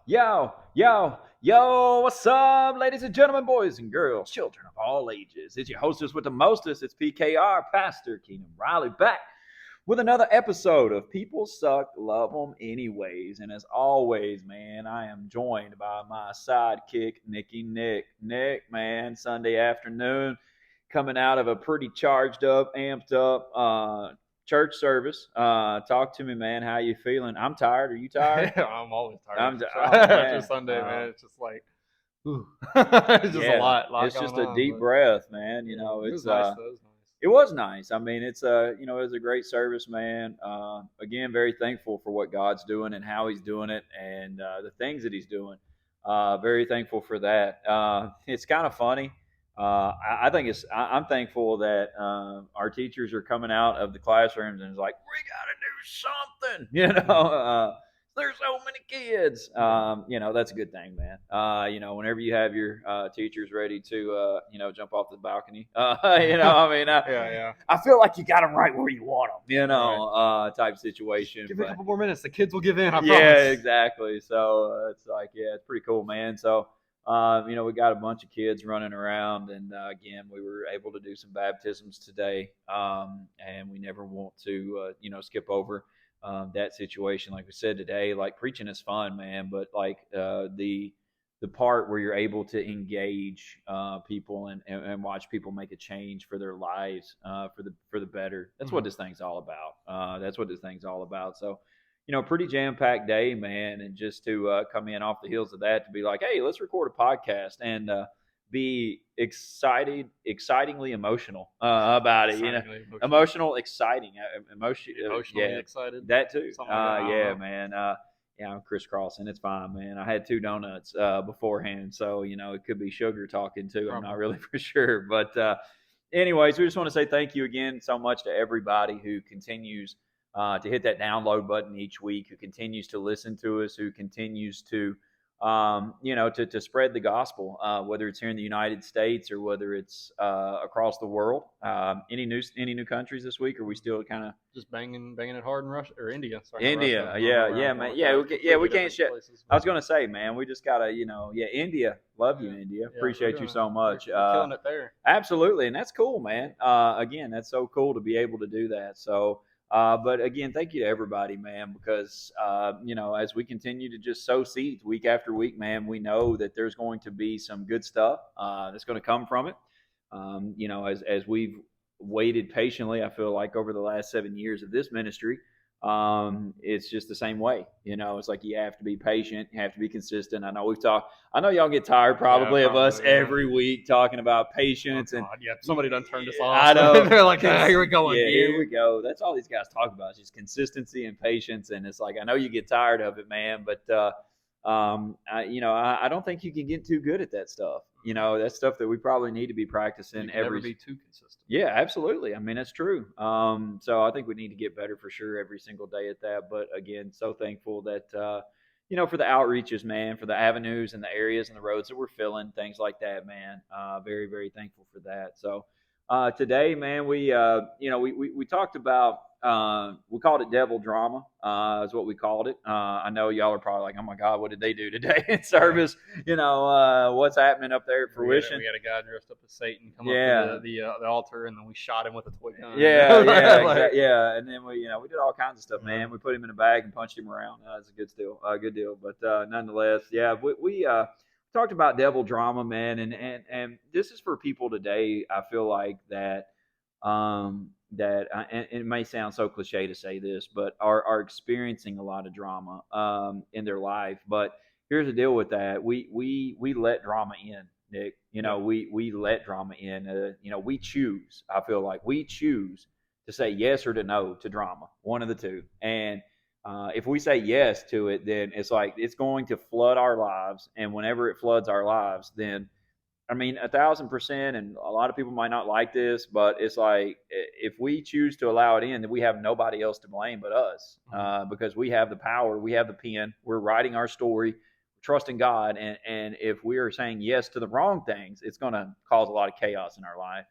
Yo, what's up, ladies and gentlemen, boys and girls, children of all ages? It's your hostess with the mostest. It's PKR, Pastor Keenan Riley, back with another episode of People Suck, Love Them Anyways. And as always, man, I am joined by my sidekick, Nicky Nick. Nick, man, Sunday afternoon, coming out of a pretty charged up, amped up church service. Talk to me, man. How you feeling? I'm tired. Are you tired? I'm always tired I'm oh, after man. Sunday, man. It's just like, ooh. It's just a Yeah, lot it's going just a on. deep But breath, man. You yeah, know, it was it's nice though. It was nice. it was nice. I mean, it's it was a great service, man. Again, very thankful for what God's doing and how He's doing it, and the things that He's doing. Very thankful for that. It's kind of funny. I think I'm thankful that our teachers are coming out of the classrooms and it's like we got to do something. You know, there's so many kids. You know, that's a good thing, man. You know, whenever you have your teachers ready to, you know, jump off the balcony, you know, I mean, Yeah. I feel like you got them right where you want them, you know, type situation. Give me a But couple more minutes. The kids will give in. I yeah, promise. exactly. So it's like, yeah, it's pretty cool, man. So, you know, we got a bunch of kids running around, and again, we were able to do some baptisms today, and we never want to, you know, skip over that situation. Like we said today, like preaching is fun, man, but like the part where you're able to engage people and watch people make a change for their lives for the better. That's what this thing's all about. That's what this thing's all about. So, you know, pretty jam packed day, man. And just to come in off the heels of that to be like, hey, let's record a podcast and be excitingly emotional about it. You know, emotional, exciting, Emotionally yeah, excited. that too. Something like that. Yeah, man. Yeah, I'm crisscrossing. It's fine, man. I had two donuts beforehand, so you know it could be sugar talking too. I'm not really for sure, but anyways, we just want to say thank you again so much to everybody who continues to hit that download button each week, who continues to listen to us, who continues to, you know, to spread the gospel, whether it's here in the United States or whether it's across the world. Any new countries this week? Or are we still kind of just banging it hard in Russia or India? Sorry, India? Russia. Yeah, man. Yeah, we can't shut. I was gonna say, man, we just gotta, you know, yeah, India. Love you, India. Appreciate you so much. We're killing it there. Absolutely, and that's cool, man. Again, that's so cool to be able to do that. So, but again, thank you to everybody, man, because you know, as we continue to just sow seeds week after week, man, we know that there's going to be some good stuff that's going to come from it. You know, as we've waited patiently, I feel like over the last 7 years of this ministry, it's just the same way. You know, it's like you have to be patient, you have to be consistent. I know y'all get tired probably of us every week talking about patience and somebody done turned us off. I know. They're like, here we go. Yeah, here we go. That's all these guys talk about is just consistency and patience. And it's like, I know you get tired of it, man, but you know, I don't think you can get too good at that stuff. You know, that's stuff that we probably need to be practicing never be too consistent. Yeah, absolutely. I mean, that's true. So I think we need to get better for sure every single day at that. But again, so thankful that you know, for the outreaches, man, for the avenues and the areas and the roads that we're filling, things like that, man. Very, very thankful for that. So today, man, you know, we talked about we called it devil drama, is what we called it. I know y'all are probably like, oh my God, what did they do today in service? You know, what's happening up there at Fruition? We had a guy dressed up as Satan come up to the altar, and then we shot him with a toy gun. Yeah. And then we did all kinds of stuff, man. We put him in a bag and punched him around. That's a good deal. But nonetheless, yeah, we talked about devil drama, man, and this is for people today. I feel like that and it may sound so cliche to say this, but are experiencing a lot of drama in their life. But here's the deal with that: we let drama in, Nick. You know, we let drama in. You know, we choose. I feel like we choose to say yes or to no to drama, one of the two. And if we say yes to it, then it's like it's going to flood our lives. And whenever it floods our lives, then I mean, 1,000%, and a lot of people might not like this, but it's like if we choose to allow it in, then we have nobody else to blame but us because we have the power, we have the pen, we're writing our story, trusting God, and if we are saying yes to the wrong things, it's going to cause a lot of chaos in our life.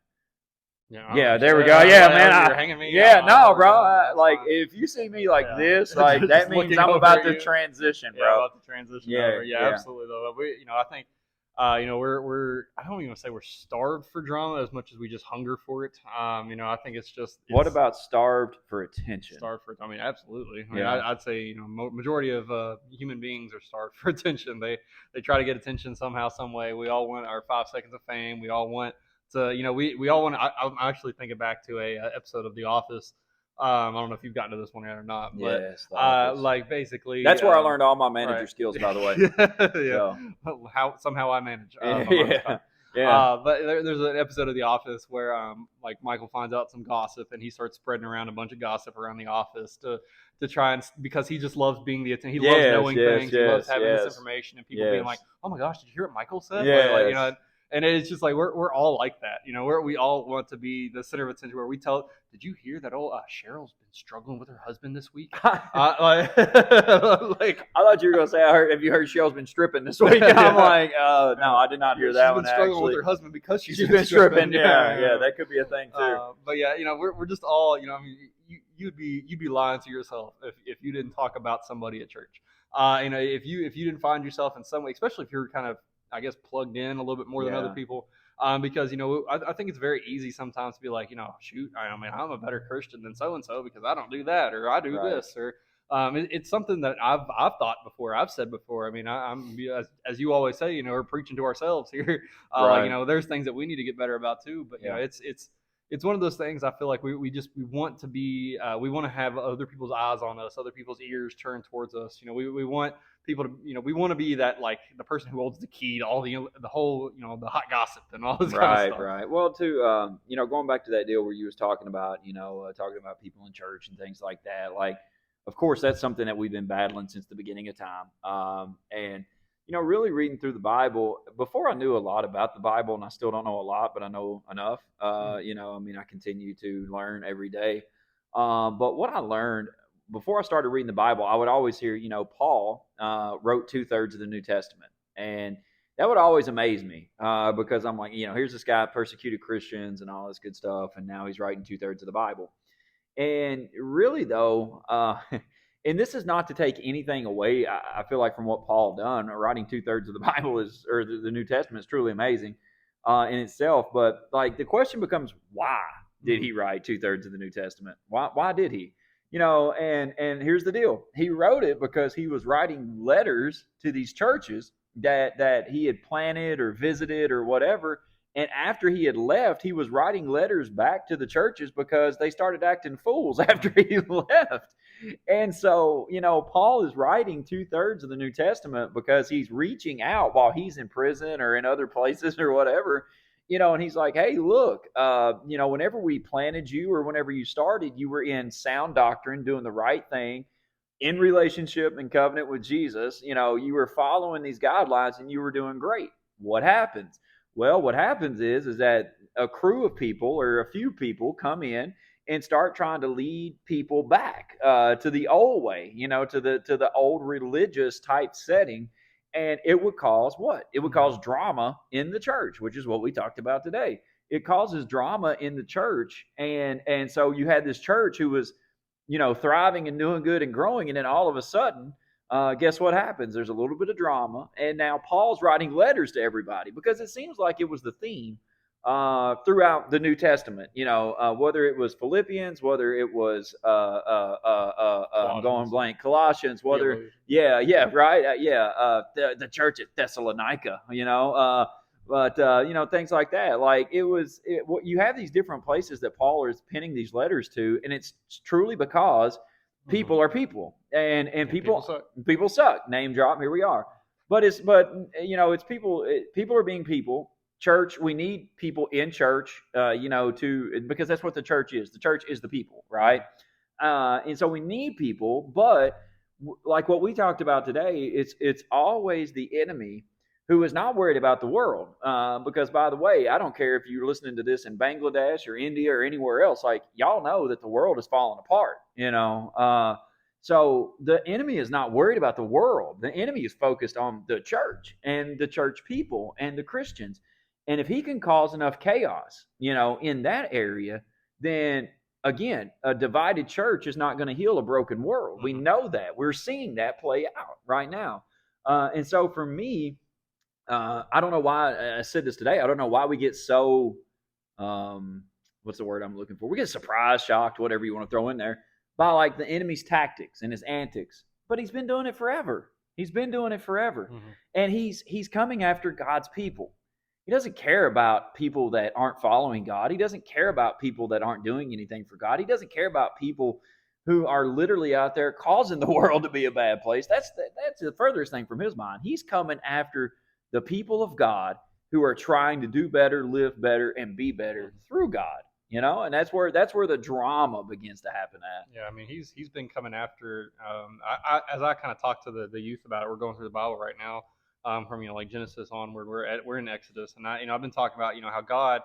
Yeah, there we go. Yeah, man. You're hanging me. No, bro. Like, if you see me like this, like that means I'm about to transition, bro. Yeah, about to transition over. Yeah, absolutely. Though, I think, we're I don't even say we're starved for drama as much as we just hunger for it. I think it's just. What about starved for attention? Starved for. Absolutely. I'd say majority of human beings are starved for attention. They try to get attention somehow, some way. We all want our 5 seconds of fame. We all want. So we all want. I'm actually thinking back to a episode of The Office. I don't know if you've gotten to this one yet or not, but yes, like basically, that's where I learned all my manager skills, by the way. Yeah, so. How somehow I manage. But there's an episode of The Office where like Michael finds out some gossip and he starts spreading around a bunch of gossip around the office to try and, because he just loves being the he loves knowing things, he loves having this information and people being like, oh my gosh, did you hear what Michael said? And it's just like we're all like that, we all want to be the center of attention. Where we tell, did you hear that old Cheryl's been struggling with her husband this week? Like, I thought you were gonna say, have you heard Cheryl's been stripping this week? And I'm like, no, I did not hear that one. She's been struggling with her husband because she's been stripping. Yeah, that could be a thing too. But yeah, we're just all, you'd be lying to yourself if you didn't talk about somebody at church. If you didn't find yourself in some way, especially if you're kind of, I guess, plugged in a little bit more than other people, because I think it's very easy sometimes to be like, shoot, I'm a better Christian than so and so because I don't do that, or I do this, or it's something that I've thought before, I've said before. I'm as you always say, we're preaching to ourselves here. There's things that we need to get better about too. But it's one of those things. I feel like we want to be, we want to have other people's eyes on us, other people's ears turned towards us. We want people to, we want to be that, like, the person who holds the key to all the whole, the hot gossip and all this kind of stuff. Right. Well, too, going back to that deal where you was talking about, talking about people in church and things like that. Like, of course, that's something that we've been battling since the beginning of time. And really reading through the Bible, before I knew a lot about the Bible, and I still don't know a lot, but I know enough. I continue to learn every day. But what I learned before I started reading the Bible, I would always hear, Paul wrote 2/3 of the New Testament. And that would always amaze me because I'm like, here's this guy persecuted Christians and all this good stuff. And now he's writing 2/3 of the Bible. And really, though, and this is not to take anything away, I feel like, from what Paul done. Writing 2/3 of the Bible or the New Testament is truly amazing in itself. But like, the question becomes, why did he write 2/3 of the New Testament? Why did he? And here's the deal. He wrote it because he was writing letters to these churches that he had planted or visited or whatever. And after he had left, he was writing letters back to the churches because they started acting fools after he left. And so, Paul is writing 2/3 of the New Testament because he's reaching out while he's in prison or in other places or whatever. And he's like, hey, look, whenever we planted you or whenever you started, you were in sound doctrine, doing the right thing, in relationship and covenant with Jesus. You were following these guidelines and you were doing great. What happens? Well, what happens is that a crew of people or a few people come in and start trying to lead people back to the old way, to the old religious type setting. And it would cause what? It would cause drama in the church, which is what we talked about today. It causes drama in the church. And so you had this church who was, thriving and doing good and growing. And then all of a sudden, guess what happens? There's a little bit of drama. And now Paul's writing letters to everybody because it seems like it was the theme throughout the New Testament, whether it was Philippians, whether it was I'm going blank, Colossians, whether the church at Thessalonica, things like that. Like you have these different places that Paul is penning these letters to, and it's truly because people are people, and people suck. Name drop. Here we are. But it's people. People are being people. Church, we need people in church, because that's what the church is. The church is the people, right? And so we need people, but like what we talked about today, it's always the enemy who is not worried about the world. Because, by the way, I don't care if you're listening to this in Bangladesh or India or anywhere else. Like, y'all know that the world is falling apart, So the enemy is not worried about the world. The enemy is focused on the church and the church people and the Christians. And if he can cause enough chaos, in that area, then again, a divided church is not going to heal a broken world. We know that. We're seeing that play out right now. And so for me, I don't know why I said this today. I don't know why we get so, what's the word I'm looking for? We get surprised, shocked, whatever you want to throw in there, by like the enemy's tactics and his antics. But he's been doing it forever. He's been doing it forever. And he's coming after God's people. He doesn't care about people that aren't following God. He doesn't care about people that aren't doing anything for God. He doesn't care about people who are literally out there causing the world to be a bad place. That's the furthest thing from his mind. He's coming after the people of God who are trying to do better, live better, and be better through God. And that's where the drama begins to happen at. Yeah, I mean, he's been coming after. As I kind of talk to the youth about it, we're going through the Bible right now, from like Genesis onward. We're in Exodus, and I've been talking about how God,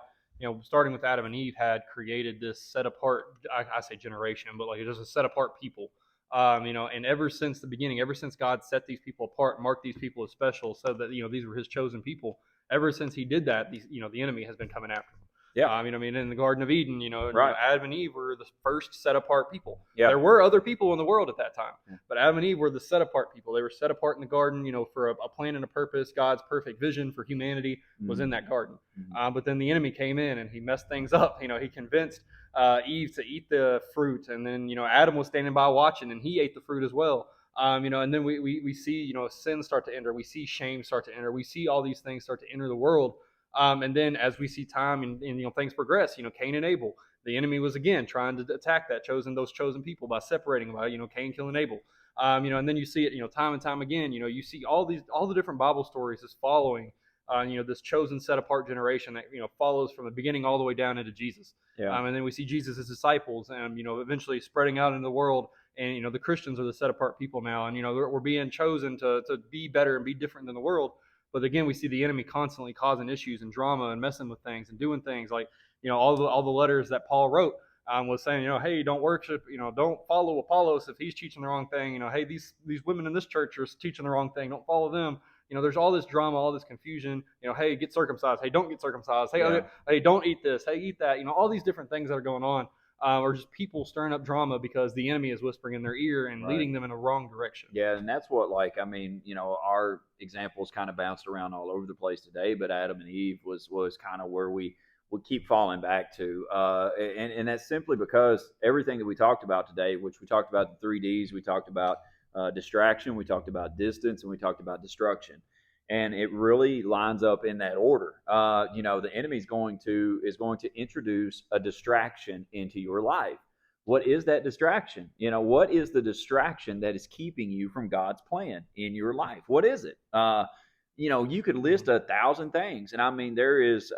starting with Adam and Eve, had created this set apart. I say generation, but like just a set apart people. And ever since the beginning, ever since God set these people apart, marked these people as special, so that these were His chosen people. Ever since He did that, the enemy has been coming after them. Yeah. I mean, in the Garden of Eden, right. Adam and Eve were the first set apart people. Yeah. There were other people in the world at that time, but Adam and Eve were the set apart people. They were set apart in the garden, for a plan and a purpose. God's perfect vision for humanity was in that garden. But then the enemy came in and he messed things up. He convinced Eve to eat the fruit, and then Adam was standing by watching, and he ate the fruit as well. And then we see sin start to enter. We see shame start to enter. We see all these things start to enter the world. And then as we see time and things progress, Cain and Abel, the enemy was again trying to attack those chosen people by separating them, by Cain killing Abel. And then you see it, time and time again. You see all the different Bible stories is following, this chosen, set apart generation that follows from the beginning all the way down into Jesus. Yeah. And then we see Jesus' disciples, and eventually spreading out into the world. And the Christians are the set apart people now, and we're being chosen to be better and be different than the world. But again, we see the enemy constantly causing issues and drama and messing with things and doing things like, all the letters that Paul wrote was saying, hey, don't worship, don't follow Apollos if he's teaching the wrong thing. Hey, these women in this church are teaching the wrong thing. Don't follow them. There's all this drama, all this confusion. Hey, get circumcised. Hey, don't get circumcised. Hey, hey, don't eat this. Hey, eat that. All these different things that are going on. Or just people stirring up drama because the enemy is whispering in their ear and leading them in a wrong direction. Yeah, and that's what, our examples kind of bounced around all over the place today, but Adam and Eve was kind of where we would keep falling back to. And that's simply because everything that we talked about today, which we talked about the 3Ds, we talked about distraction, we talked about distance, and we talked about destruction. And it really lines up in that order. The enemy is going to introduce a distraction into your life. What is that distraction? What is the distraction that is keeping you from God's plan in your life? What is it? You could list 1,000 things, and I mean there is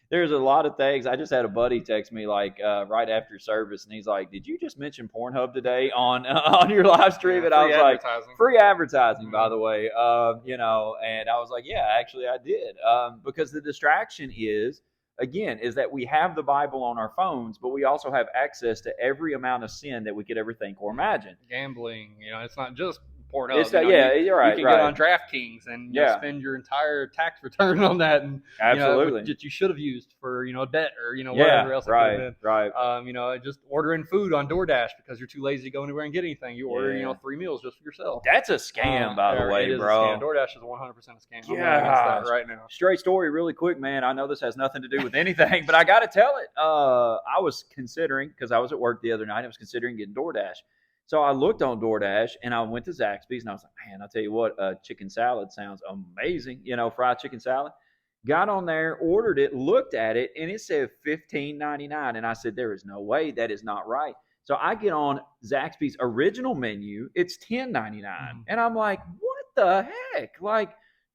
there's a lot of things. I just had a buddy text me right after service, and he's like, "Did you just mention Pornhub today on your live stream?" And I was like, "Free advertising, by the way." And I was like, "Yeah, actually, I did." Because the distraction is that we have the Bible on our phones, but we also have access to every amount of sin that we could ever think or imagine. Gambling, it's not just Pornhub. You're right. You can get on DraftKings and spend your entire tax return on that, and absolutely that you should have used for a debt or whatever else it could have been. Right. Just ordering food on DoorDash because you're too lazy to go anywhere and get anything. You order 3 meals just for yourself. That's a scam, by the way, it is bro. A scam. DoorDash is 100% a scam. Yeah, I'm against that right now. Straight story, really quick, man. I know this has nothing to do with anything, but I got to tell it. I was considering, because I was at work the other night, I was considering getting DoorDash. So I looked on DoorDash and I went to Zaxby's and I was like, man, I'll tell you what, chicken salad sounds amazing. Fried chicken salad. Got on there, ordered it, looked at it, and it said $15.99. And I said, there is no way. That is not right. So I get on Zaxby's original menu. It's $10.99. And I'm like, what the heck?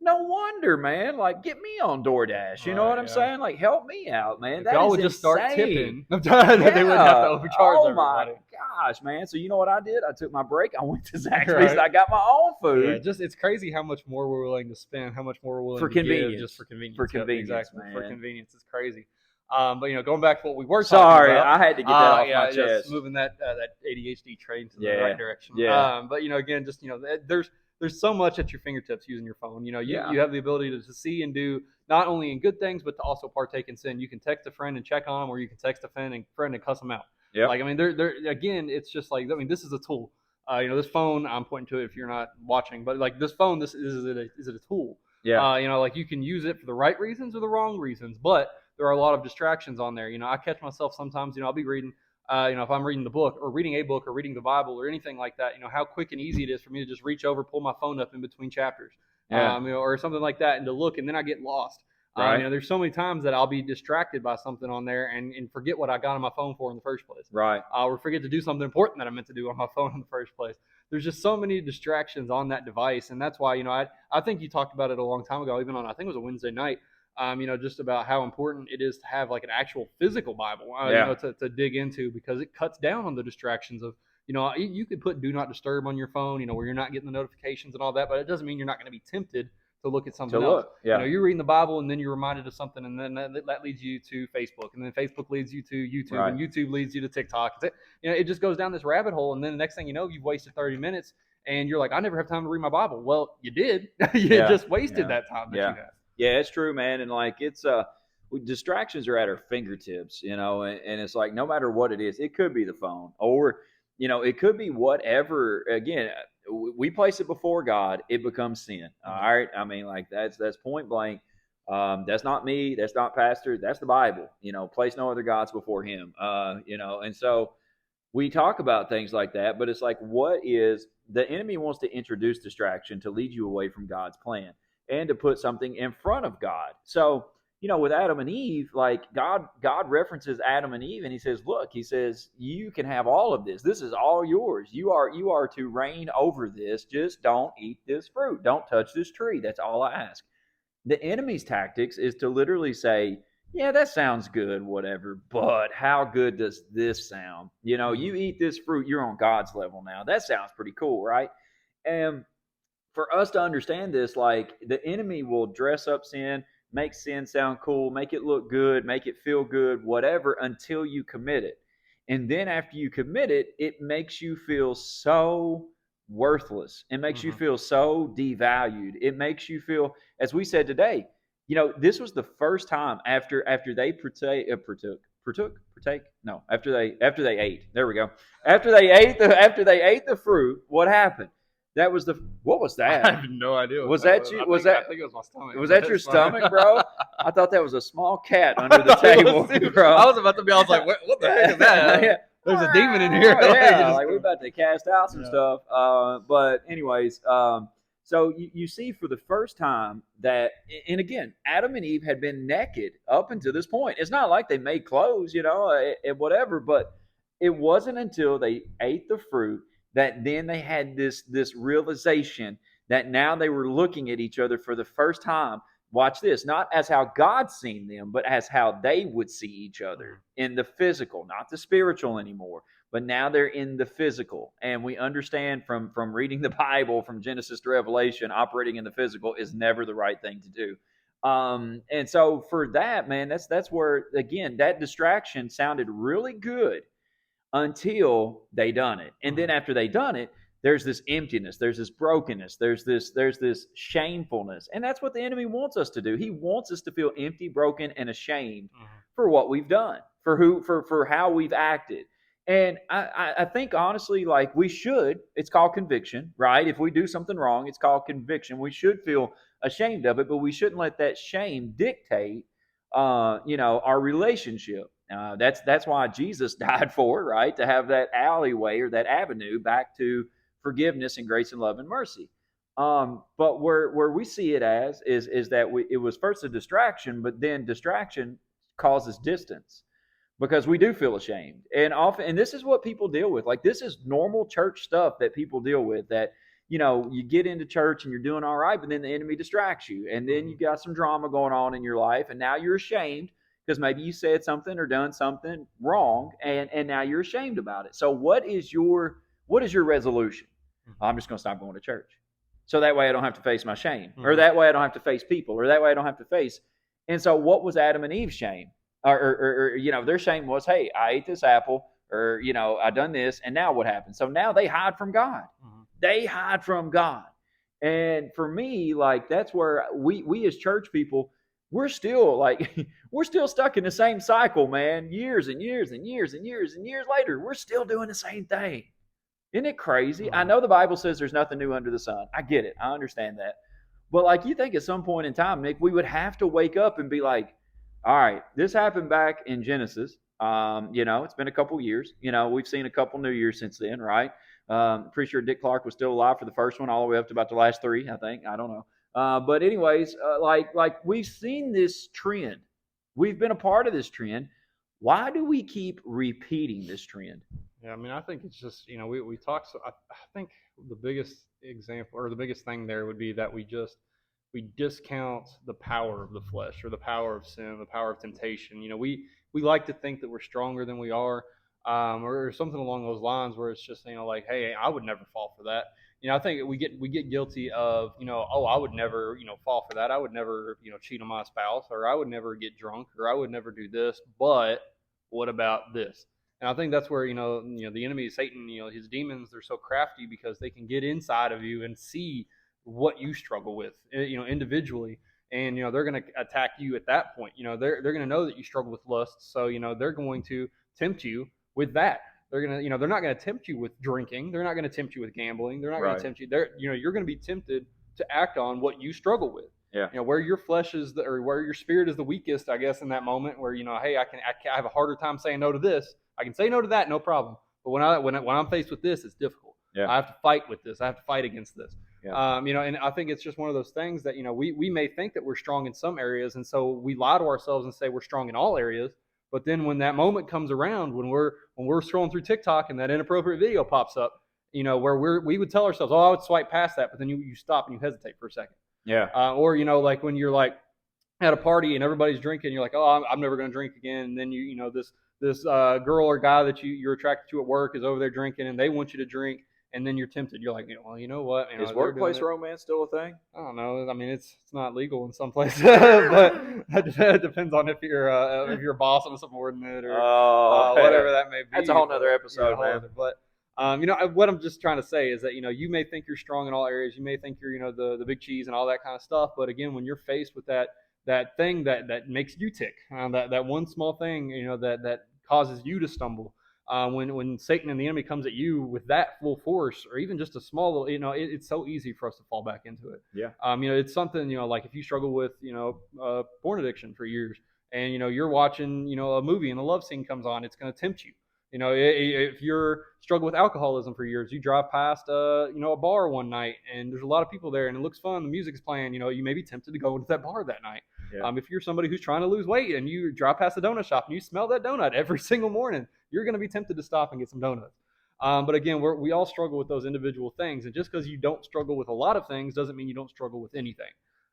No wonder, man. Get me on DoorDash. You know what I'm saying? Help me out, man. If y'all would just start tipping, they wouldn't have to overcharge everybody. Oh, my gosh, man. So you know what I did? I took my break. I went to Zaxby's. And I got my own food. Yeah, it's crazy how much more we're willing to spend, how much more we're willing to give just for convenience. For convenience, exactly. man. For convenience. It's crazy. But going back to what we were talking about. I had to get that off my chest. Just moving that ADHD train to the right direction. Yeah. But again, just there's there's so much at your fingertips using your phone. You know, Yeah. you have the ability to see and do not only in good things, but to also partake in sin. You can text a friend and check on them, or you can text a friend and cuss them out. Yep. Like, I mean, they're again, it's just like, I mean, this is a tool. You know, this phone, I'm pointing to it if you're not watching, but like this phone, this is it a tool? Yeah. You know, like you can use it for the right reasons or the wrong reasons, but there are a lot of distractions on there. You know, I catch myself sometimes, you know, I'll be reading, you know, if I'm reading the book or reading a book or reading the Bible or anything like that, you know, how quick and easy it is for me to just reach over, pull my phone up in between chapters, Yeah. you know, or something like that, and to look, and then I get lost. Right. You know, there's so many times that I'll be distracted by something on there and forget what I got on my phone for in the first place. Right. Or forget to do something important that I meant to do on my phone in the first place. There's just so many distractions on that device, and that's why, you know, I think you talked about it a long time ago, even on, I think it was a Wednesday night. You know, just about how important it is to have like an actual physical Bible, you know, to dig into, because it cuts down on the distractions of, you know, you could put do not disturb on your phone, you know, where you're not getting the notifications and all that, but it doesn't mean you're not going to be tempted to look at something else. Yeah. You know, you're reading the Bible and then you're reminded of something, and then that leads you to Facebook, and then Facebook leads you to YouTube, Right. and YouTube leads you to TikTok. You know, it just goes down this rabbit hole, and then the next thing you know, you've wasted 30 minutes, and you're like, I never have time to read my Bible. Well, you did. You just wasted that time that you had. Yeah, it's true, man. And like, it's distractions are at our fingertips, you know, and it's like, no matter what it is, it could be the phone, or, you know, it could be whatever. Again, we place it before God, it becomes sin. All right. I mean, like, that's point blank. That's not me. That's not pastor. That's the Bible. You know, place no other gods before him. You know, and so we talk about things like that, but it's like, what is the enemy wants to introduce distraction to lead you away from God's plan and to put something in front of God. So, you know, with Adam and Eve, like God references Adam and Eve, and he says, look, he says, you can have all of this. This is all yours. You are to reign over this. Just don't eat this fruit. Don't touch this tree. That's all I ask. The enemy's tactics is to literally say, yeah, that sounds good, whatever, but how good does this sound? You know, you eat this fruit, you're on God's level now. That sounds pretty cool, right? And for us to understand this, like, the enemy will dress up sin, make sin sound cool, make it look good, make it feel good, whatever, until you commit it. And then after you commit it, it makes you feel so worthless. It makes you feel so devalued. It makes you feel, as we said today, you know, this was the first time after they after they ate. There we go. After they ate the fruit, what happened? That was what was that? I have no idea. Was that you? I think it was my stomach. Was that your stomach, bro? I thought that was a small cat under the table, bro. I was about to be. I was like, what the heck is that? Yeah. There's a demon in here. Yeah, like we're about to cast out some stuff. But anyways, so you see for the first time that, and again, Adam and Eve had been naked up until this point. It's not like they made clothes, you know, and whatever, but it wasn't until they ate the fruit that then they had this realization that now they were looking at each other for the first time. Watch this, not as how God seen them, but as how they would see each other in the physical, not the spiritual anymore. But now they're in the physical. And we understand from reading the Bible, from Genesis to Revelation, operating in the physical is never the right thing to do. And so for that, man, that's where, again, that distraction sounded really good until they done it. And then after they done it, there's this emptiness, there's this brokenness, there's this shamefulness. And that's what the enemy wants us to do. He wants us to feel empty, broken, and ashamed for what we've done, for how we've acted. And I think, honestly, like, we should, it's called conviction, right? If we do something wrong, it's called conviction. We should feel ashamed of it, but we shouldn't let that shame dictate, you know, our relationship. That's why Jesus died for, right? To have that alleyway or that avenue back to forgiveness and grace and love and mercy. But where we see it as is that it was first a distraction, but then distraction causes distance, because we do feel ashamed. And often, and this is what people deal with. Like, this is normal church stuff that people deal with, that, you know, you get into church and you're doing all right, but then the enemy distracts you. And then you got some drama going on in your life, and now you're ashamed because maybe you said something or done something wrong, and now you're ashamed about it. So what is your resolution? I'm just going to stop going to church, so that way I don't have to face my shame, or that way I don't have to face people, or that way I don't have to face. And so what was Adam and Eve's shame? Or you know, their shame was, hey, I ate this apple, or, you know, I done this, and now what happened? So now they hide from God. They hide from God. And for me, like that's where we as church people, we're still like we're still stuck in the same cycle, man. Years and years and years and years and years later, we're still doing the same thing. Isn't it crazy? I Mhm. know the Bible says there's nothing new under the sun. I get it. I understand that. But like you think at some point in time, Nick, we would have to wake up and be like, all right, this happened back in Genesis. It's been a couple years. We've seen a couple New Years since then, right? Pretty sure Dick Clark was still alive for the first one, all the way up to about the last three, I think. I don't know. But anyways, like we've seen this trend. We've been a part of this trend. Why do we keep repeating this trend? Yeah, I mean, I think it's just, we talk. So I think the biggest example or the biggest thing there would be that we discount the power of the flesh or the power of sin, the power of temptation. We like to think that we're stronger than we are, or something along those lines, where it's just, like, hey, I would never fall for that. I think we get guilty of, oh, I would never, fall for that. I would never, cheat on my spouse, or I would never get drunk, or I would never do this. But what about this? And I think that's where, the enemy, Satan, his demons, they're so crafty because they can get inside of you and see what you struggle with, individually. And, they're going to attack you at that point. They're going to know that you struggle with lust. So, they're going to tempt you with that. They're not going to tempt you with drinking. They're not going to tempt you with gambling. They're not going Right. to tempt you. You're going to be tempted to act on what you struggle with. Yeah. Where your flesh is, or where your spirit is the weakest, I guess, in that moment, where, hey, I have a harder time saying no to this. I can say no to that, no problem. But when I'm faced with this, it's difficult. Yeah. I have to fight with this. I have to fight against this. Yeah. And I think it's just one of those things that, we may think that we're strong in some areas, and so we lie to ourselves and say we're strong in all areas. But then when that moment comes around, when we're scrolling through TikTok and that inappropriate video pops up, where we would tell ourselves, oh, I would swipe past that, but then you stop and you hesitate for a second. Yeah. Or like when you're like at a party and everybody's drinking, you're like, oh, I'm never going to drink again. And then this girl or guy that you're attracted to at work is over there drinking, and they want you to drink, and then you're tempted. You're like, well, you know what? Is workplace romance still a thing? I don't know. I mean, it's not legal in some places, but it depends on if you're a boss and a subordinate, or whatever that may be. That's a whole nother episode, man. But what I'm just trying to say is that, you may think you're strong in all areas. You may think you're, the big cheese and all that kind of stuff. But again, when you're faced with that thing that makes you tick, that one small thing, that causes you to stumble, when Satan and the enemy comes at you with that full force, or even just a small little, it's so easy for us to fall back into it. Yeah. It's something, like if you struggle with, porn addiction for years, and, you're watching, a movie and a love scene comes on, it's going to tempt you. If you're struggle with alcoholism for years, you drive past, a bar one night and there's a lot of people there and it looks fun, the music's playing, you may be tempted to go into that bar that night. Yeah. If you're somebody who's trying to lose weight and you drive past a donut shop and you smell that donut every single morning, you're going to be tempted to stop and get some donuts. But again, we all struggle with those individual things. And just because you don't struggle with a lot of things doesn't mean you don't struggle with anything.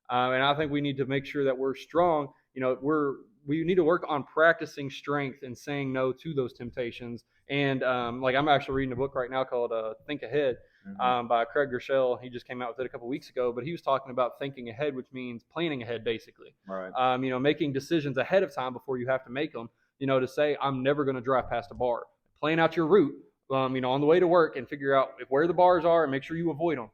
And I think we need to make sure that we're strong. We need to work on practicing strength and saying no to those temptations. And like I'm actually reading a book right now called Think Ahead, by Craig Gershell. He just came out with it a couple of weeks ago, but he was talking about thinking ahead, which means planning ahead, basically. Right. Making decisions ahead of time before you have to make them. To say, I'm never going to drive past a bar. Plan out your route, on the way to work, and figure out where the bars are and make sure you avoid them.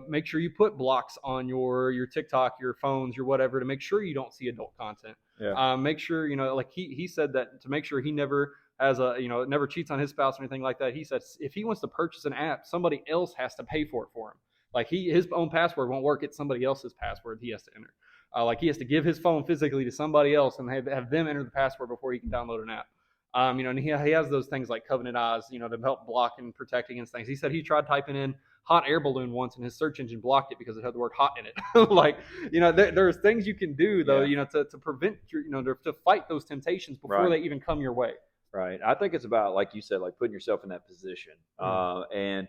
Make sure you put blocks on your TikTok, your phones, your whatever, to make sure you don't see adult content. Yeah. Make sure, like he said that to make sure he never has never cheats on his spouse or anything like that. He said if he wants to purchase an app, somebody else has to pay for it for him. Like his own password won't work. It's somebody else's password he has to enter. Like he has to give his phone physically to somebody else and have them enter the password before he can download an app. And he has those things like Covenant Eyes, to help block and protect against things. He said he tried typing in hot air balloon once and his search engine blocked it because it had the word hot in it. Like, there's things you can do though, to prevent to fight those temptations before they even come your way. Right. I think it's about, like you said, like putting yourself in that position. And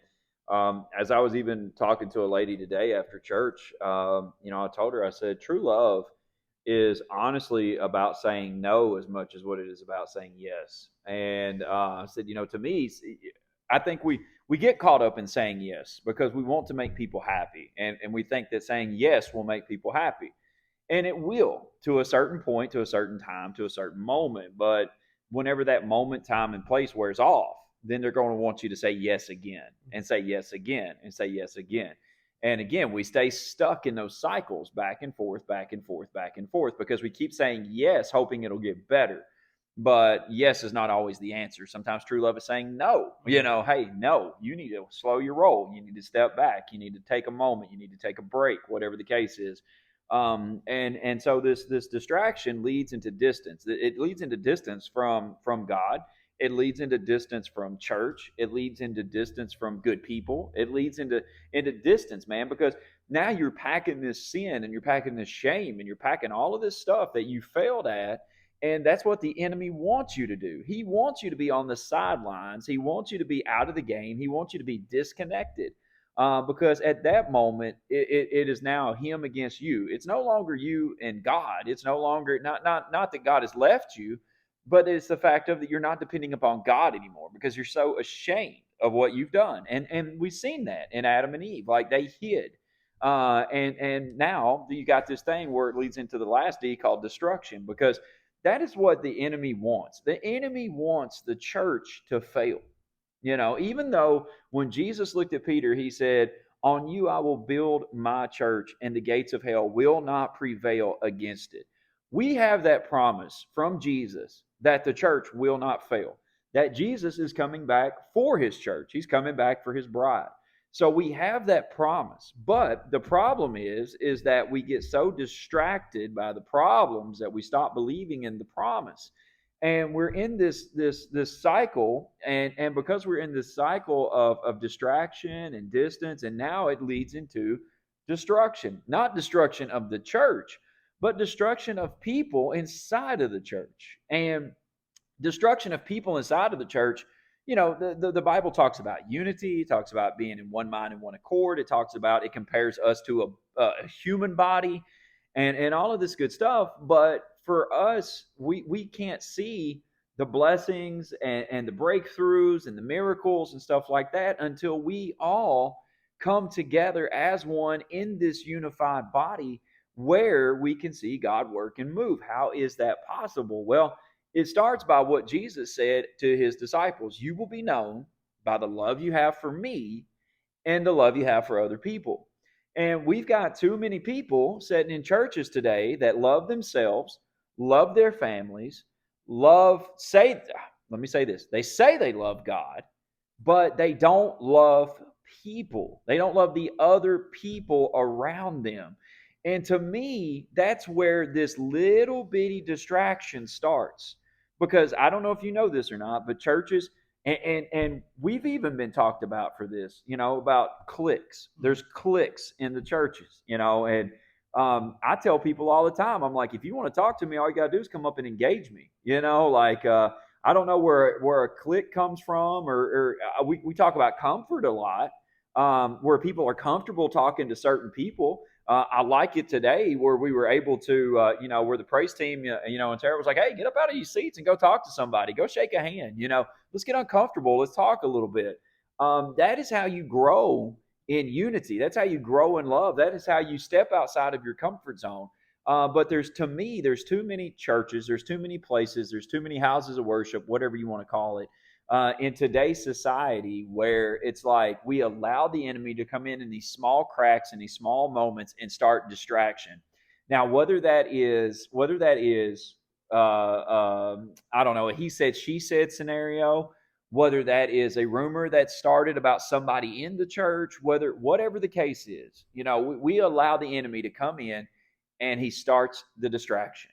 as I was even talking to a lady today after church, I told her, I said, true love is honestly about saying no as much as what it is about saying yes. And I said, to me, I think we get caught up in saying yes because we want to make people happy. And we think that saying yes will make people happy. And it will, to a certain point, to a certain time, to a certain moment. But whenever that moment, time, and place wears off, then they're going to want you to say yes again and say yes again and say yes again. And again, we stay stuck in those cycles back and forth, back and forth, back and forth, because we keep saying yes, hoping it'll get better. But yes is not always the answer. Sometimes true love is saying no. Hey, no, you need to slow your roll. You need to step back. You need to take a moment. You need to take a break, whatever the case is. And so this distraction leads into distance. It leads into distance from God. It leads into distance from church. It leads into distance from good people. It leads into distance, man, because now you're packing this sin and you're packing this shame and you're packing all of this stuff that you failed at. And that's what the enemy wants you to do. He wants you to be on the sidelines. He wants you to be out of the game. He wants you to be disconnected. Because at that moment, it is now him against you. It's no longer you and God. It's no longer not that God has left you, but it's the fact of that you're not depending upon God anymore because you're so ashamed of what you've done. And we've seen that in Adam and Eve, like they hid. And now you got this thing where it leads into the last D called destruction, because that is what the enemy wants. The enemy wants the church to fail. Even though when Jesus looked at Peter, he said, "On you I will build my church, and the gates of hell will not prevail against it." We have that promise from Jesus that the church will not fail, that Jesus is coming back for his church. He's coming back for his bride. So we have that promise. But the problem is that we get so distracted by the problems that we stop believing in the promise. And we're in this cycle, and because we're in this cycle of distraction and distance, and now it leads into destruction. Not destruction of the church, but destruction of people inside of the church. And destruction of people inside of the church, the Bible talks about unity. It talks about being in one mind and one accord. It compares us to a human body and all of this good stuff. But for us, we can't see the blessings and the breakthroughs and the miracles and stuff like that until we all come together as one in this unified body where we can see God work and move. How is that possible? Well, it starts by what Jesus said to his disciples: "You will be known by the love you have for me and the love you have for other people." And we've got too many people sitting in churches today that love themselves, love their families, let me say this, they say they love God, but they don't love people. They don't love the other people around them. And to me, that's where this little bitty distraction starts. Because I don't know if you know this or not, but churches, and we've even been talked about for this, about cliques. There's cliques in the churches, and I tell people all the time, I'm like, if you want to talk to me, all you got to do is come up and engage me. I don't know where a clique comes from, or we talk about comfort a lot, where people are comfortable talking to certain people. I like it today where we were able to, where the praise team, and Sarah was like, "Hey, get up out of your seats and go talk to somebody. Go shake a hand. Let's get uncomfortable. Let's talk a little bit." That is how you grow in unity. That's how you grow in love. That is how you step outside of your comfort zone. But there's too many churches, there's too many places, there's too many houses of worship, whatever you want to call it, in today's society, where it's like we allow the enemy to come in these small cracks and these small moments and start distraction. Now, whether that is I don't know, a he said she said scenario, whether that is a rumor that started about somebody in the church, whatever the case is, we allow the enemy to come in and he starts the distraction.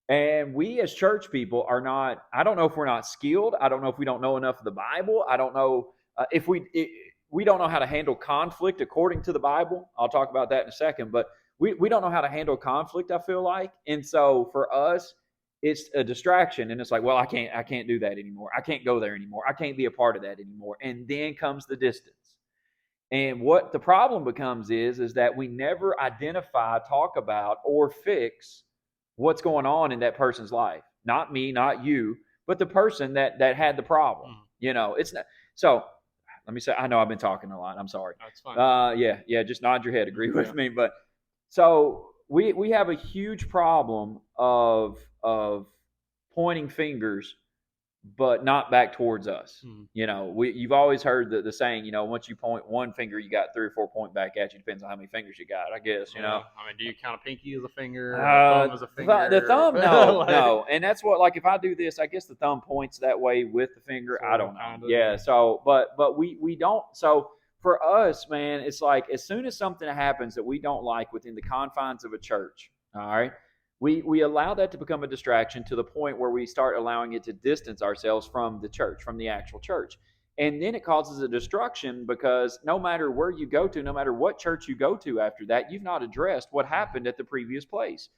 And we as church people are not, I don't know if we're not skilled. I don't know if we don't know enough of the Bible. I don't know if we don't know how to handle conflict according to the Bible. I'll talk about that in a second. But we don't know how to handle conflict, I feel like. And so for us, it's a distraction. And it's like, well, I can't do that anymore. I can't go there anymore. I can't be a part of that anymore. And then comes the distance. And what the problem becomes is that we never identify, talk about, or fix what's going on in that person's life. Not me, not you, but the person that had the problem. It's not. So let me say, I know I've been talking a lot. I'm sorry. That's fine. Yeah. Just nod your head. Agree with me. But so we have a huge problem of pointing fingers, but not back towards us. Mhm. You know, you've always heard the saying, you know, once you point one finger, you got 3 or 4 point back at you. Depends on how many fingers you got, I guess. You know, Yeah. I mean, do you count a pinky as a finger and a thumb as a the finger? thumb, no, Like, no, and that's what, like, if I do this, I guess the thumb points that way with the finger. I sort of, don't know. kind of, Yeah. yeah. So, but we don't. So for us, man, it's like as soon as something happens that we don't like within the confines of a church, all right, we allow that to become a distraction to the point where we start allowing it to distance ourselves from the church, from the actual church. And then it causes a destruction because no matter where you go to, no matter what church you go to after that, you've not addressed what happened at the previous place.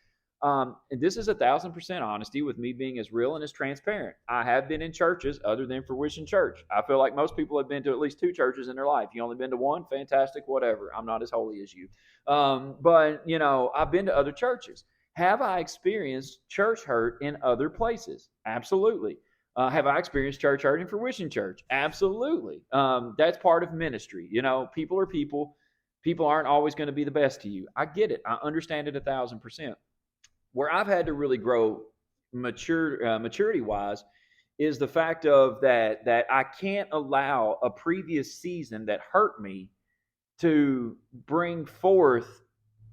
And this is 1,000% honesty with me being as real and as transparent. I have been in churches other than Fruition Church. I feel like most people have been to at least 2 churches in their life. You only been to one, fantastic, whatever. I'm not as holy as you. But, you know, I've been to other churches. Have I experienced church hurt in other places? Absolutely. Have I experienced church hurt in Fruition Church? Absolutely. That's part of ministry. You know, people are people. People aren't always going to be the best to you. I get it. I understand it 1,000%. Where I've had to really grow maturity wise is the fact of that I can't allow a previous season that hurt me to bring forth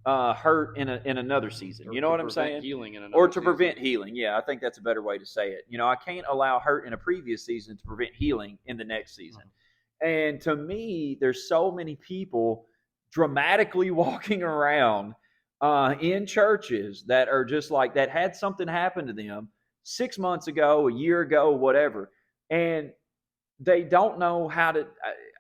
hurt in another season. Or You know to what I'm prevent saying? healing in Or another to season. prevent healing. Yeah, I think that's a better way to say it. You know, I can't allow hurt in a previous season to prevent healing in the next season. And to me, there's so many people dramatically walking around in churches that are just like that had something happen to them 6 months ago, a year ago, whatever, and they don't know how to.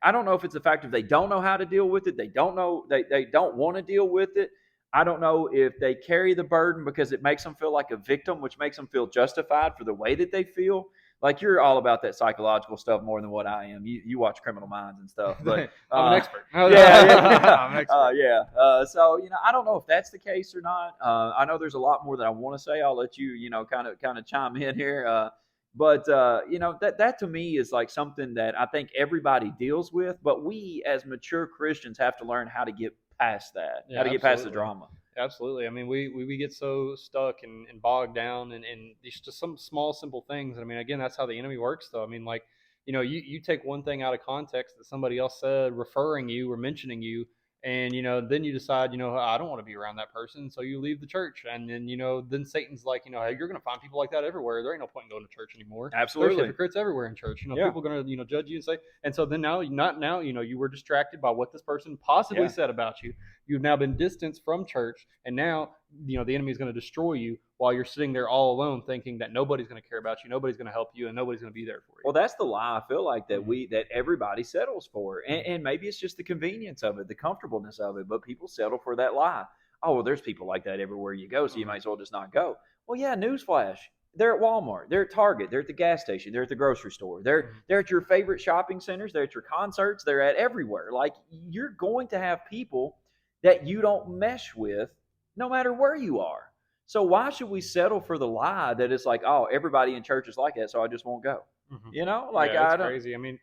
I don't know if it's the fact of they don't know how to deal with it. They don't know. They don't want to deal with it. I don't know if they carry the burden because it makes them feel like a victim, which makes them feel justified for the way that they feel. Like you're all about that psychological stuff more than what I am. You watch Criminal Minds and stuff, but I'm an expert. yeah, yeah, I'm an expert. yeah. So you know, I don't know if that's the case or not. I know there's a lot more that I want to say. I'll let you, you know, kind of chime in here. But you know, that to me is like something that I think everybody deals with, but we as mature Christians have to learn how to get past that, Yeah, how to get past the absolutely. drama. Absolutely. I mean, we get so stuck and bogged down and these just some small, simple things. I mean, again, that's how the enemy works, though. I mean, like, you take one thing out of context that somebody else said, referring you or mentioning you, and, then you decide, I don't want to be around that person. So you leave the church. And then, then Satan's like, hey, you're going to find people like that everywhere. There ain't no point in going to church anymore. There's Absolutely. hypocrites everywhere in church. Yeah. People are going to, judge you and say, and so then now, not now, you were distracted by what this person possibly Yeah. said about you. You've now been distanced from church, and now the enemy is going to destroy you while you're sitting there all alone, thinking that nobody's going to care about you, nobody's going to help you, and nobody's going to be there for you. Well, that's the lie I feel like that Mhm. that everybody settles for, and maybe it's just the convenience of it, the comfortableness of it. But people settle for that lie. Oh, well, there's people like that everywhere you go, so you might as well just not go. Well, yeah, newsflash. They're at Walmart. They're at Target. They're at the gas station. They're at the grocery store. They're at your favorite shopping centers. They're at your concerts. They're at everywhere. Like you're going to have people that you don't mesh with, no matter where you are. So why should we settle for the lie that it's like, oh, everybody in church is like that, so I just won't go? Mhm. You know, like Yeah, it's I don't. crazy. I mean,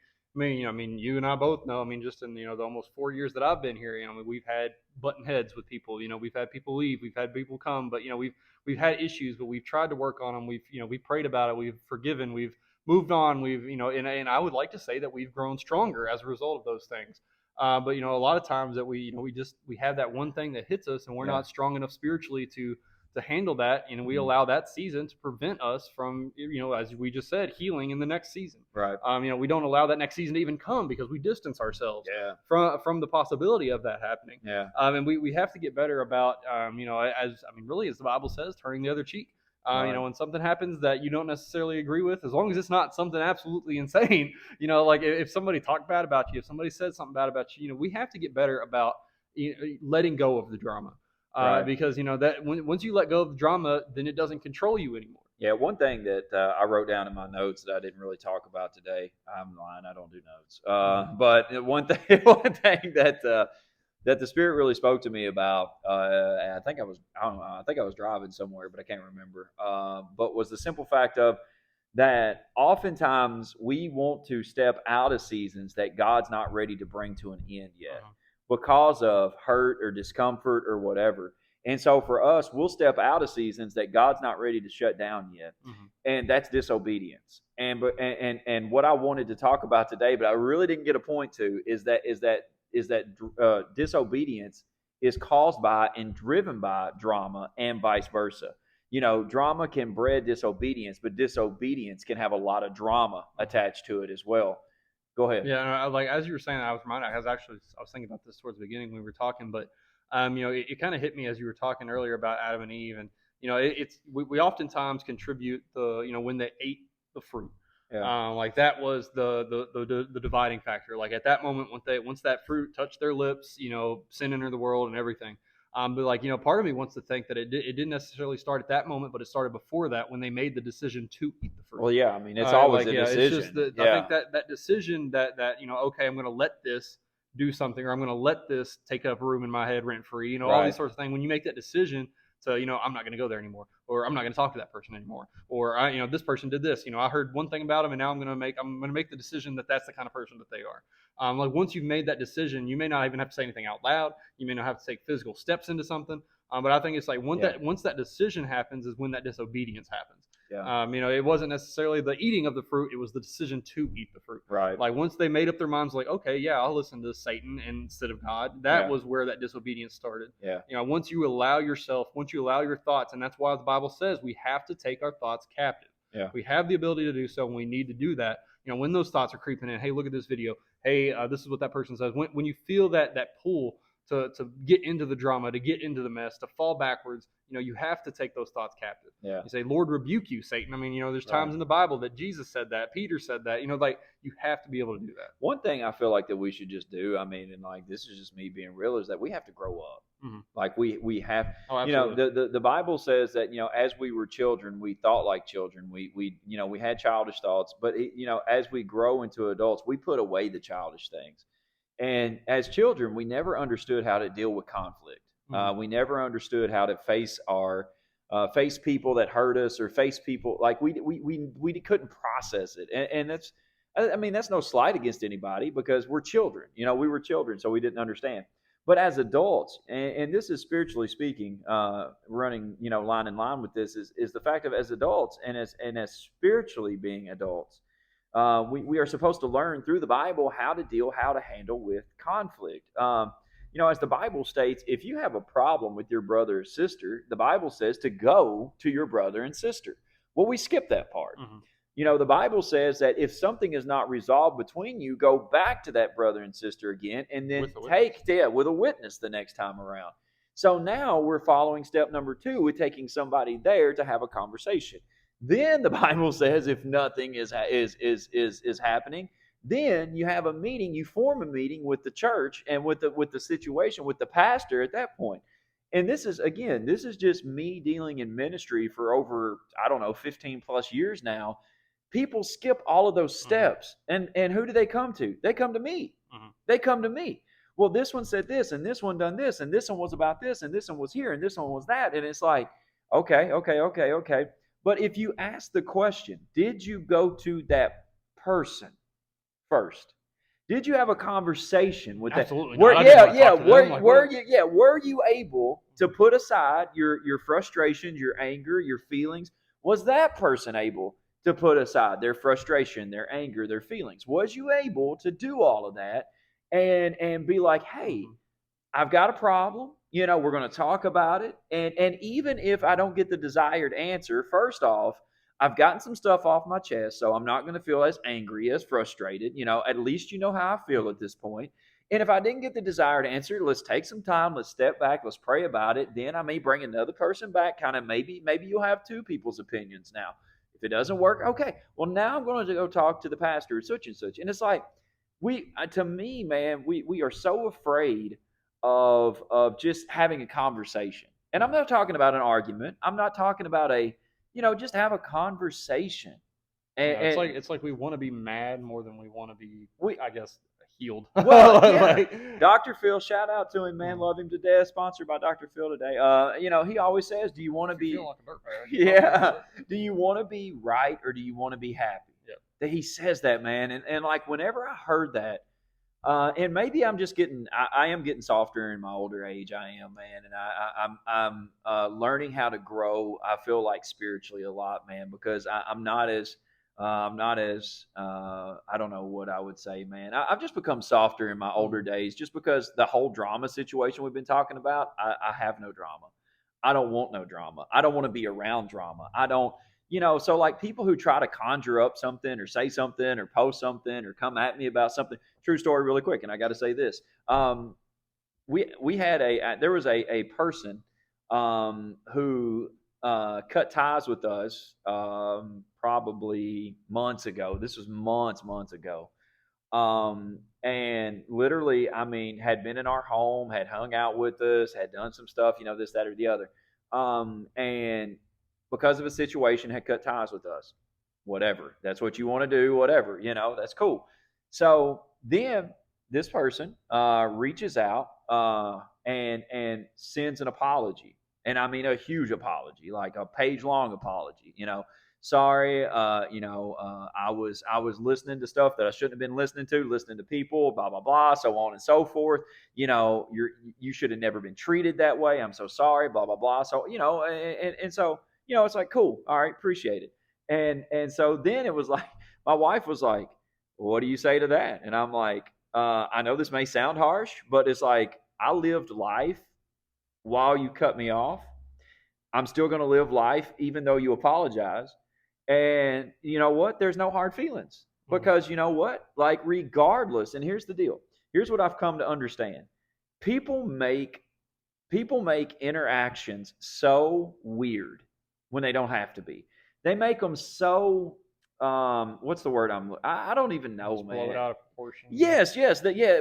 you and I both know. I mean, just in the almost 4 years that I've been here, we've had button heads with people. We've had people leave, we've had people come, but we've had issues, but we've tried to work on them. We've prayed about it, we've forgiven, we've moved on, and I would like to say that we've grown stronger as a result of those things. But a lot of times that we have that one thing that hits us, and we're Yeah. not strong enough spiritually to handle that, and we allow that season to prevent us from, as we just said, healing in the next season. Right. We don't allow that next season to even come because we distance ourselves Yeah. from the possibility of that happening. Yeah. And we have to get better about, really, as the Bible says, turning the other cheek. Right. When something happens that you don't necessarily agree with, as long as it's not something absolutely insane, like if somebody talked bad about you, if somebody said something bad about you, we have to get better about letting go of the drama. Right. Because that once you let go of the drama, then it doesn't control you anymore. Yeah. One thing that I wrote down in my notes that I didn't really talk about today. I'm lying. I don't do notes. But one thing, one thing that the Spirit really spoke to me about. I think I don't know. I think I was driving somewhere, but I can't remember. But was the simple fact of that oftentimes we want to step out of seasons that God's not ready to bring to an end yet because of hurt or discomfort or whatever. And so for us, we'll step out of seasons that God's not ready to shut down yet. Mhm. And that's disobedience. and what I wanted to talk about today, but I really didn't get a point to, is that disobedience is caused by and driven by drama and vice versa. Drama can bred disobedience, but disobedience can have a lot of drama attached to it as well. Go ahead. Yeah, and like as you were saying, I was reminded. I was thinking about this towards the beginning when we were talking, but it kind of hit me as you were talking earlier about Adam and Eve, and we oftentimes contribute when they ate the fruit. Yeah. Like that was the dividing factor. Like at that moment, once that fruit touched their lips, sin entered the world and everything. But like part of me wants to think that it didn't necessarily start at that moment, but it started before that when they made the decision to eat the fruit. Well, yeah. I mean, it's always a decision. It's just I Yeah. think that decision that okay, I'm going to let this do something, or I'm going to let this take up room in my head rent free. All Right. these sorts of things. When you make that decision, so I'm not going to go there anymore, or I'm not going to talk to that person anymore, or this person did this. I heard one thing about them, and now I'm going to make the decision that that's the kind of person that they are. Like once you've made that decision, you may not even have to say anything out loud. You may not have to take physical steps into something. But I think it's like once that decision happens is when that disobedience happens. Yeah. It wasn't necessarily the eating of the fruit; it was the decision to eat the fruit. Right. Like once they made up their minds, like, okay, yeah, I'll listen to Satan instead of God. That Yeah. was where that disobedience started. Yeah. Once you allow your thoughts, and that's why the Bible says we have to take our thoughts captive. Yeah. We have the ability to do so, and we need to do that. When those thoughts are creeping in, hey, look at this video. Hey, this is what that person says. When you feel that pull to get into the drama, to get into the mess, to fall backwards, you have to take those thoughts captive. Yeah. You say, Lord, rebuke you, Satan. I mean, there's times Right. in the Bible that Jesus said that, Peter said that. Like you have to be able to do that. One thing I feel like that we should just do, I mean, and like this is just me being real, is that we have to grow up. Mm-hmm. Like we have, Oh, absolutely. the Bible says that as we were children, we thought like children. We had childish thoughts, but as we grow into adults, we put away the childish things. And as children, we never understood how to deal with conflict. Mhm. We never understood how to face people that hurt us, or face people like we couldn't process it. And that's, I mean, that's no slight against anybody, because we're children. We were children, so we didn't understand. But as adults, and this is spiritually speaking, running line in line with this is the fact of, as adults and as spiritually being adults, we are supposed to learn through the Bible how to handle with conflict. As the Bible states, if you have a problem with your brother or sister, the Bible says to go to your brother and sister. Well, we skip that part. Mm-hmm. The Bible says that if something is not resolved between you, go back to that brother and sister again, and then with a witness the next time around. So now we're following step number 2 with taking somebody there to have a conversation. Then the Bible says if nothing is happening, then you have a meeting. You form a meeting with the church and with the situation, with the pastor at that point. And this is just me dealing in ministry for over, I don't know, 15 plus years now. People skip all of those steps. Mm-hmm. And who do they come to? They come to me. Mm-hmm. They come to me. Well, this one said this, and this one done this, and this one was about this, and this one was here, and this one was that. And it's like, okay. But if you ask the question, did you go to that person first? Did you have a conversation with Absolutely that? Were you able to put aside your frustrations, your anger, your feelings? Was that person able to put aside their frustration, their anger, their feelings? Was you able to do all of that and be like, hey, I've got a problem. We're going to talk about it. And even if I don't get the desired answer, first off, I've gotten some stuff off my chest, so I'm not going to feel as angry, as frustrated. At least you know how I feel at this point. And if I didn't get the desired answer, let's take some time. Let's step back. Let's pray about it. Then I may bring another person back. Kind of maybe you'll have 2 people's opinions now. If it doesn't work, okay. Well, now I'm going to go talk to the pastor, such and such. And it's like, to me, man, we are so afraid of just having a conversation. And I'm not talking about an argument. I'm not talking about just have a conversation. And it's like we want to be mad more than we want to be, I guess, healed. Well, yeah. Dr. Phil, shout out to him, man. Love him to death. Sponsored by Dr. Phil today. He always says, do you want to be like a dirt bag, yeah. Do you want to be right, or do you want to be happy? Yeah. That he says that, man. And like whenever I heard that, and maybe I'm just I am getting softer in my older age. I am, man. And I'm learning how to grow. I feel like spiritually a lot, man, because I'm not as I'm not as I don't know what I would say, man. I've just become softer in my older days, just because the whole drama situation we've been talking about. I have no drama. I don't want no drama. I don't want to be around drama. I don't, So like people who try to conjure up something or say something or post something or come at me about something. True story, really quick, and I got to say this. We had there was a person who cut ties with us probably months ago. This was months ago. And literally, I mean, had been in our home, had hung out with us, had done some stuff, this, that, or the other. And because of a situation, had cut ties with us. Whatever. That's what you want to do, whatever, that's cool. So then this person reaches out and sends an apology. And I mean a huge apology, like a page long apology, sorry, I was listening to stuff that I shouldn't have been listening to people, blah blah blah, so on and so forth. You should have never been treated that way. I'm so sorry, blah blah blah. So and so it's like cool, all right, appreciate it. And so then it was like my wife was like, "What do you say to that?" And I'm like, "I know this may sound harsh, but it's like I lived life while you cut me off. I'm still going to live life even though you apologize. And you know what? There's no hard feelings because you know what? Like, regardless, and here's the deal. Here's what I've come to understand. People make interactions so weird when they don't have to be. They make them so what's the word I don't even know, Just man. blow it out of proportion. Yes,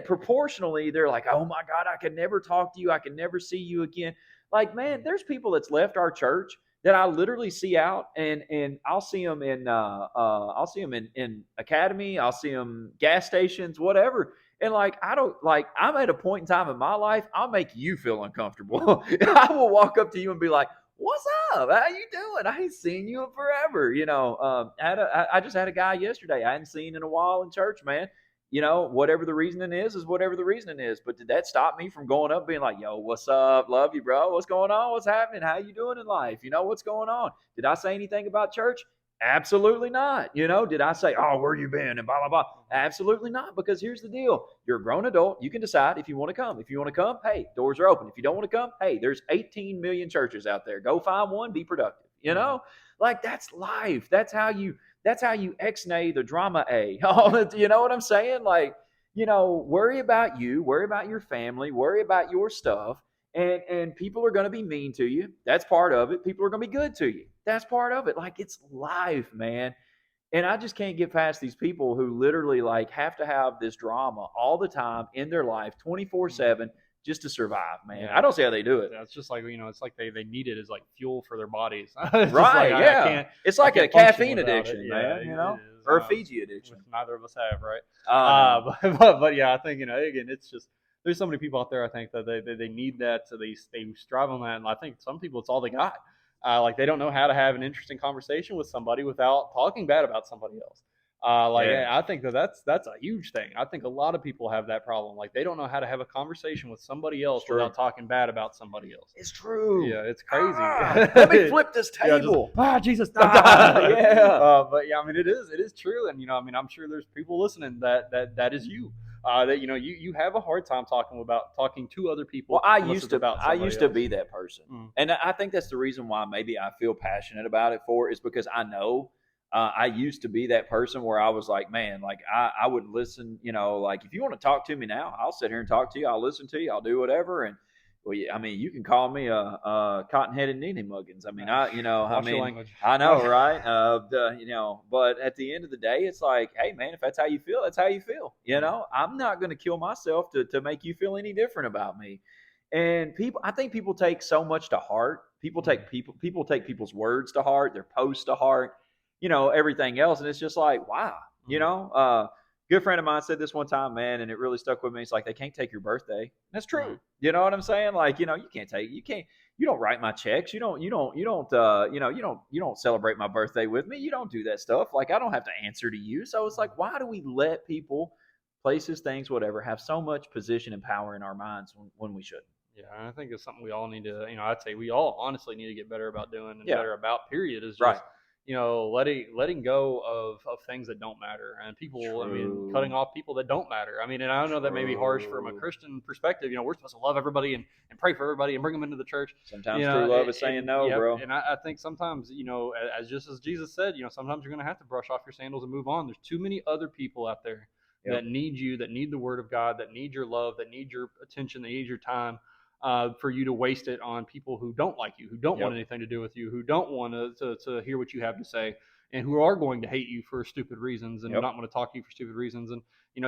proportionally they're like, "Oh my god, I could never talk to you. I could never see you again." Like, man, there's people that's left our church that I literally see out, and I'll see them in academy, I'll see them gas stations, whatever. And like, I don't like, I'm at a point in time in my life, I'll make you feel uncomfortable. I will walk up to you and be like, "What's up? How you doing? I ain't seen you in forever." I just had a guy yesterday I hadn't seen in a while in church, man. Whatever the reasoning is whatever the reasoning is. But did that stop me from going up being like, "Yo, what's up? Love you, bro. What's going on? What's happening? How you doing in life? What's going on?" Did I say anything about church? Absolutely not. Did I say, "Oh, where you been?" and blah, blah, blah? Absolutely not. Because here's the deal. You're a grown adult. You can decide if you want to come. If you want to come, hey, doors are open. If you don't want to come, hey, there's 18 million churches out there. Go find one, be productive. Like, that's life. That's how you ex-nay the drama A. You know what I'm saying? Like, worry about you, worry about your family, worry about your stuff. And people are going to be mean to you. That's part of it. People are going to be good to you. That's part of it. Like, it's life, man. And I just can't get past these people who literally like have to have this drama all the time in their life, 24/7, just to survive, man. Yeah. I don't see how they do it. Yeah, it's just like it's like they need it as like fuel for their bodies. It's just Right? like, yeah. I can't. It's like I a can't function caffeine without addiction, it. man. Yeah, it is. Or a Fiji addiction. Which neither of us have, right? Uh, But yeah, I think again, it's just there's so many people out there. I think that they need that, so they strive on that, and I think some people it's all they got. Like they don't know how to have an interesting conversation with somebody without talking bad about somebody else. Yeah. I think that's a huge thing. I think a lot of people have that problem. Like they don't know how to have a conversation with somebody else without talking bad about somebody else. It's true. Yeah, it's crazy. Let me flip this Yeah, table. Jesus. Yeah. But yeah, I mean, it is true, and I mean, I'm sure there's people listening that is you. That you have a hard time talking to other people. Well, I unless used it's to about I somebody used to else. be that person, Mm. and I think that's the reason why maybe I feel passionate about it is because I know I used to be that person where I was like, man, like I would listen, like if you want to talk to me now, I'll sit here and talk to you, I'll listen to you, I'll do whatever, and well, I mean, you can call me a cotton-headed Nene Muggins. I mean, Watch your language. I know, right? But at the end of the day, it's like, hey, man, if that's how you feel, that's how you feel. I'm not going to kill myself to make you feel any different about me. And I think people take so much to heart. People take people's words to heart, their posts to heart, everything else, and it's just like, wow, good friend of mine said this one time, man, and it really stuck with me. It's like they can't take your birthday. And that's true. Right. You know what I'm saying? Like, you don't write my checks. You don't celebrate my birthday with me. You don't do that stuff. Like, I don't have to answer to you. So it's like, why do we let people, places, things, whatever, have so much position and power in our minds when we shouldn't? Yeah, and I think it's something we all need to, I'd say we all honestly need to get better about doing and Yeah. better about. Period. Is just, Right. letting go of things that don't matter, and people. I mean, True. cutting off people that don't matter. I mean, and I know that may be harsh from a True. Christian perspective. We're supposed to love everybody and pray for everybody and bring them into the church. Sometimes true love is saying And no, yep, bro. and I think sometimes, as Jesus said, sometimes you're going to have to brush off your sandals and move on. There's too many other people out there Yep. that need you, that need the Word of God, that need your love, that need your attention, that need your time, for you to waste it on people who don't like you, who don't Yep. want anything to do with you, who don't want to hear what you have to say, and who are going to hate you for stupid reasons and Yep. not want to talk to you for stupid reasons. And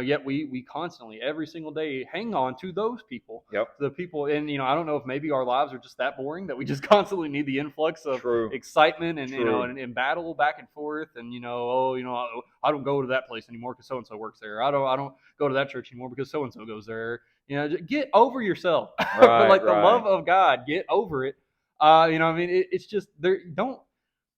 yet we constantly, every single day, hang on to those people. Yep. The people, and I don't know if maybe our lives are just that boring that we just constantly need the influx of True. excitement and True. and battle back and forth. And I don't go to that place anymore because so and so works there. I don't go to that church anymore because so and so goes there. Get over yourself. Right, Like the right. love of God, get over it. It's just there. Don't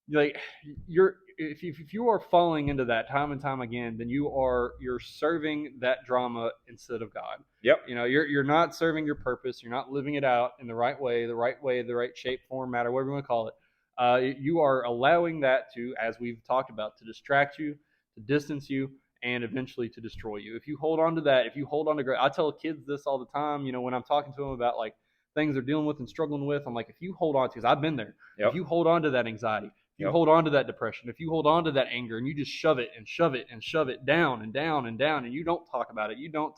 like you're if you are falling into that time and time again, then you're serving that drama instead of God. Yep. You're not serving your purpose. You're not living it out in the right way, the right shape, form, matter, whatever you want to call it. You are allowing that to, as we've talked about, to distract you, to distance you, and eventually to destroy you. If you hold on to that, if you hold on to, I tell kids this all the time. When I'm talking to them about like things they're dealing with and struggling with, I'm like, if you hold on to, because I've been there. Yep. If you hold on to that anxiety, if you Yep. hold on to that depression, if you hold on to that anger, and you just shove it and shove it and shove it down and down and down, and you don't talk about it, you don't,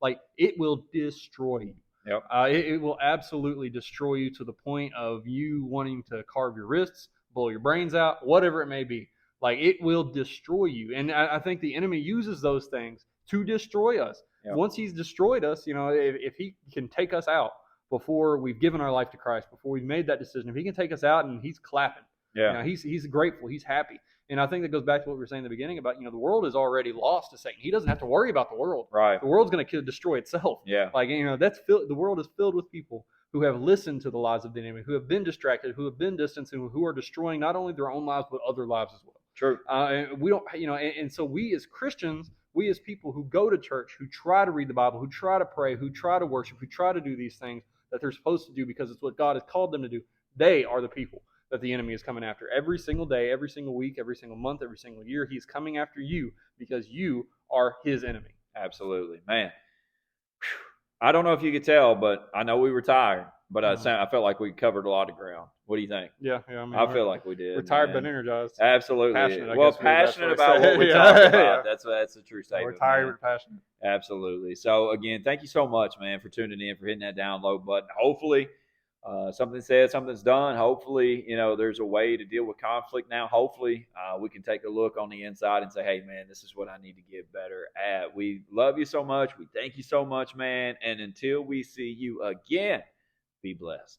like it will destroy you. Yep. It will absolutely destroy you to the point of you wanting to carve your wrists, blow your brains out, whatever it may be. Like it will destroy you. And I think the enemy uses those things to destroy us. Yep. Once he's destroyed us, if he can take us out before we've given our life to Christ, before we've made that decision, if he can take us out and he's clapping, Yeah. he's grateful, he's happy. And I think that goes back to what we were saying in the beginning about, the world is already lost to Satan. He doesn't have to worry about the world. Right. The world's going to destroy itself. Yeah. Like, the world is filled with people who have listened to the lies of the enemy, who have been distracted, who have been distanced, and who are destroying not only their own lives, but other lives as well. True. And we don't, and so we as Christians, we as people who go to church, who try to read the Bible, who try to pray, who try to worship, who try to do these things that they're supposed to do because it's what God has called them to do, they are the people that the enemy is coming after every single day, every single week, every single month, every single year. He's coming after you because you are his enemy. Absolutely, man. I don't know if you could tell, but I know we were tired, but I felt like we covered a lot of ground. What do you think? Yeah. I feel like we did. We're tired man. but energized. Absolutely. Passionate, well, that's passionate what about I what we say. talked Yeah. about. That's a true statement. We're tired man. but passionate. Absolutely. So again, thank you so much, man, for tuning in, for hitting that download button. Hopefully, something said, something's done. Hopefully, there's a way to deal with conflict now. Hopefully, we can take a look on the inside and say, hey, man, this is what I need to get better at. We love you so much. We thank you so much, man. And until we see you again, be blessed.